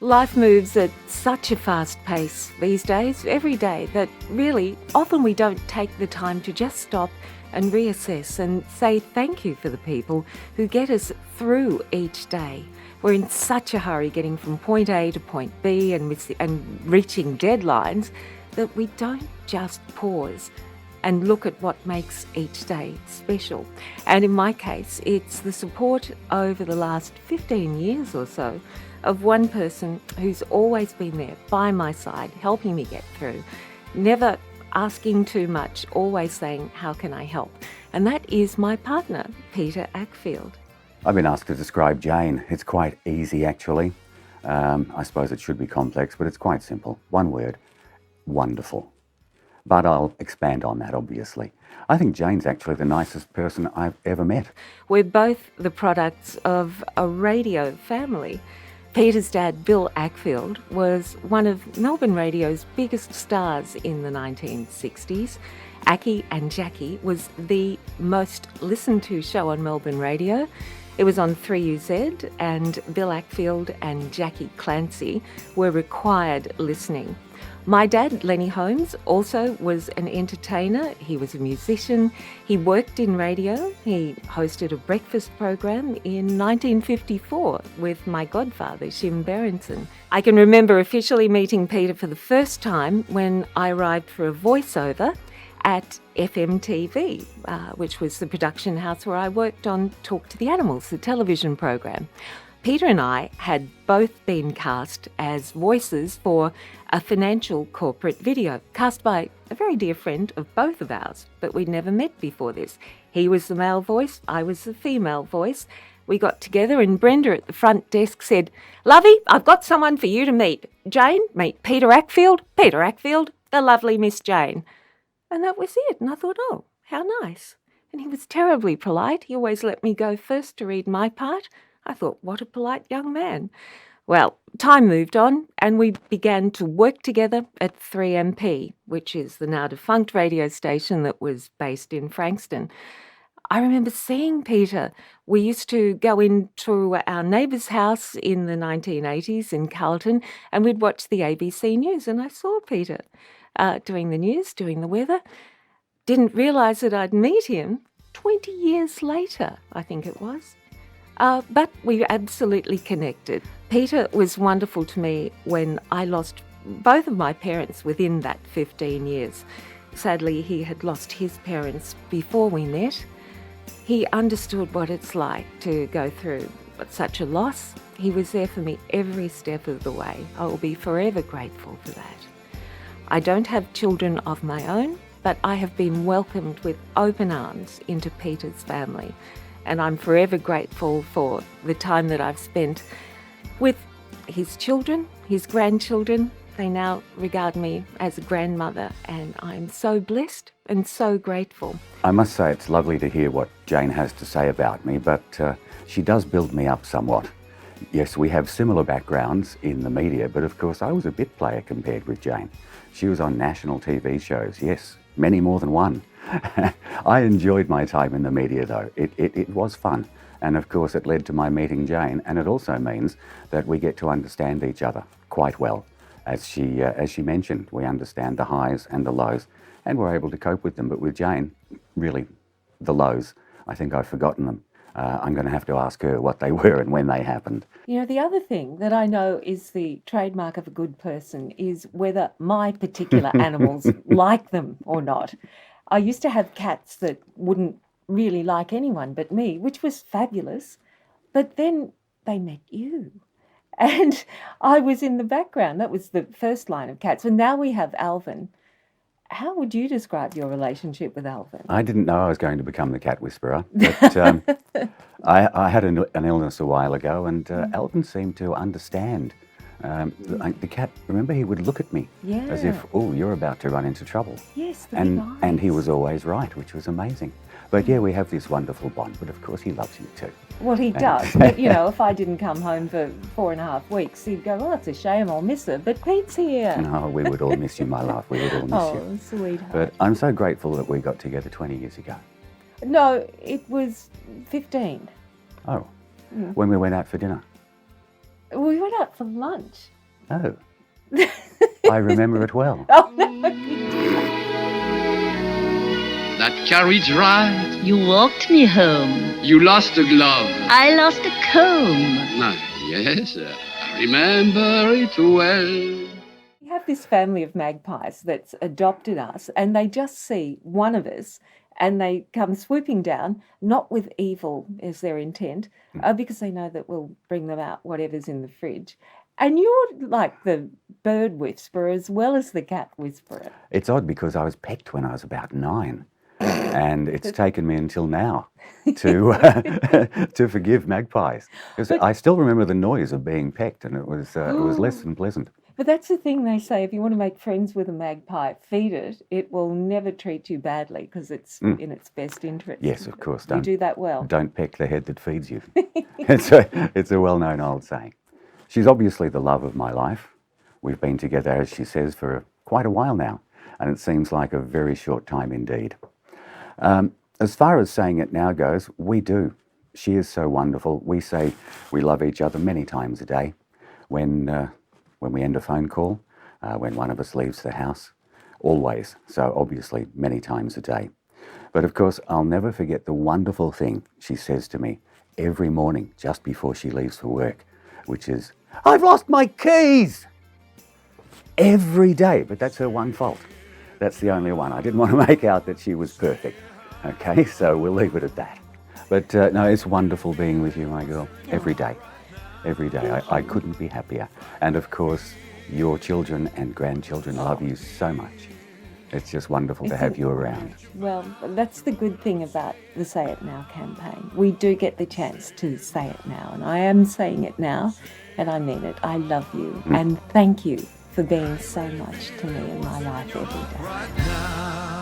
Life moves at such a fast pace these days, every day, that really often we don't take the time to just stop and reassess and say thank you for the people who get us through each day. We're in such a hurry getting from point A to point B and reaching deadlines that we don't just pause and look at what makes each day special. And in my case, it's the support over the last 15 years or so of one person who's always been there by my side, helping me get through, never asking too much, always saying, how can I help? And that is my partner, Peter Ackfield. I've been asked to describe Jane. It's quite easy, actually. I suppose it should be complex, but it's quite simple. One word: wonderful. But I'll expand on that, obviously. I think Jane's actually the nicest person I've ever met. We're both the products of a radio family. Peter's dad, Bill Ackfield, was one of Melbourne radio's biggest stars in the 1960s. Ackey and Jackie was the most listened to show on Melbourne radio. It was on 3UZ, and Bill Ackfield and Jackie Clancy were required listening. My dad, Lenny Holmes, also was an entertainer. He was a musician. He worked in radio. He hosted a breakfast program in 1954 with my godfather, Shim Berendsen. I can remember officially meeting Peter for the first time when I arrived for a voiceover at FMTV, which was the production house where I worked on Talk to the Animals, the television program. Peter and I had both been cast as voices for a financial corporate video, cast by a very dear friend of both of ours, but we'd never met before this. He was the male voice, I was the female voice. We got together and Brenda at the front desk said, "Lovey, I've got someone for you to meet. Jane, meet Peter Ackfield. Peter Ackfield, the lovely Miss Jane." And that was it. And I thought, oh, how nice. And he was terribly polite. He always let me go first to read my part. I thought, what a polite young man. Well, time moved on and we began to work together at 3MP, which is the now defunct radio station that was based in Frankston. I remember seeing Peter. We used to go into our neighbour's house in the 1980s in Carlton and we'd watch the ABC News, and I saw Peter doing the news, doing the weather. Didn't realise that I'd meet him 20 years later, I think it was. But we absolutely connected. Peter was wonderful to me when I lost both of my parents within that 15 years. Sadly, he had lost his parents before we met. He understood what it's like to go through such a loss. He was there for me every step of the way. I will be forever grateful for that. I don't have children of my own, but I have been welcomed with open arms into Peter's family. And I'm forever grateful for the time that I've spent with his children, his grandchildren. They now regard me as a grandmother, and I'm so blessed and so grateful. I must say it's lovely to hear what Jane has to say about me, but she does build me up somewhat. Yes, we have similar backgrounds in the media, but of course I was a bit player compared with Jane. She was on national TV shows, yes, many more than one. I enjoyed my time in the media though. It was fun. And of course it led to my meeting Jane, and it also means that we get to understand each other quite well. As she mentioned, we understand the highs and the lows, and we're able to cope with them. But with Jane, really, the lows, I think I've forgotten them. I'm going to have to ask her what they were and when they happened. You know, the other thing that I know is the trademark of a good person is whether my particular animals like them or not. I used to have cats that wouldn't really like anyone but me, which was fabulous. But then they met you. And I was in the background. That was the first line of cats. And now we have Alvin. How would you describe your relationship with Alvin? I didn't know I was going to become the cat whisperer, but I had an illness a while ago, and Alvin seemed to understand. The cat, remember, he would look at me as if, oh, you're about to run into trouble. Yes, and he was always right, which was amazing. But yeah, we have this wonderful bond, but of course he loves you too. Well, he does. But, you know, if I didn't come home for 4.5 weeks, he'd go, oh, it's a shame, I'll miss her. But Pete's here. No, we would all miss you, my love. We would all miss you. Oh, sweetheart. But I'm so grateful that we got together 20 years ago. No, it was 15. Oh, when we went out for dinner. We went out for lunch. Oh, I remember it well. Oh, no. That carriage ride, You walked me home. you lost a glove. I lost a comb. Yes, I remember it well. We have this family of magpies that's adopted us, and they just see one of us and they come swooping down, not with evil as their intent, because they know that we'll bring them out whatever's in the fridge. And you're like the bird whisperer as well as the cat whisperer. It's odd because I was pecked when I was about 9. And it's taken me until now to to forgive magpies. Because I still remember the noise of being pecked, and it was less than pleasant. But that's the thing they say, if you want to make friends with a magpie, feed it. It will never treat you badly because it's in its best interest. Yes, of course. You do that well. Don't peck the head that feeds you. It's a well-known old saying. She's obviously the love of my life. We've been together, as she says, for quite a while now, and it seems like a very short time indeed. As far as saying it now goes, we do. She is so wonderful. We say we love each other many times a day. When we end a phone call, when one of us leaves the house, always. So obviously many times a day. But of course, I'll never forget the wonderful thing she says to me every morning just before she leaves for work, which is, "I've lost my keys!" Every day, but that's her one fault. That's the only one. I didn't want to make out that she was perfect. Okay, so we'll leave it at that. But no, it's wonderful being with you, my girl, every day. Every day. I couldn't be happier. And of course, your children and grandchildren love you so much. It's just wonderful to have you around. Well, that's the good thing about the Say It Now campaign. We do get the chance to say it now, and I am saying it now, and I mean it. I love you, and thank you for being so much to me in my life every day.